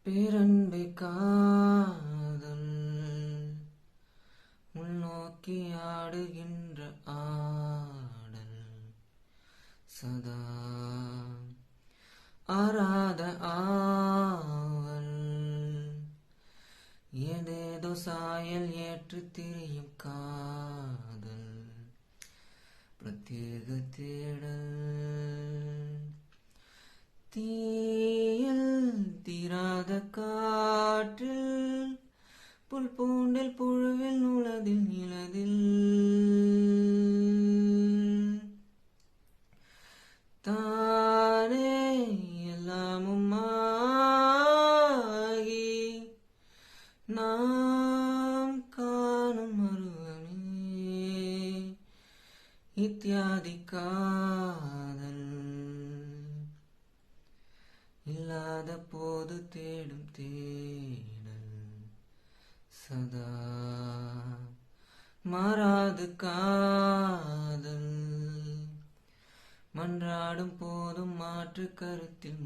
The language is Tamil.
பேரன்பை காதல் முன்னோக்கி ஆடுகின்ற ஆடல் சதா ஆராத ஆவல் ஏதேதோ சாயல் ஏற்று திரியும் காதல் பிரத்யேக தேடல் தீயில் தீராத காற்றில் புல் பூண்டில் புழுவில் நுளதில் நிலதில் தானே எல்லாமும் ஆகி நாம் காணும் அருவமே இத்தியாதி காதல் இல்லாத போது தேடும் தேடல் சதா மாறாது காதல் மன்றாடும் போதும் மாற்று கருத்தில்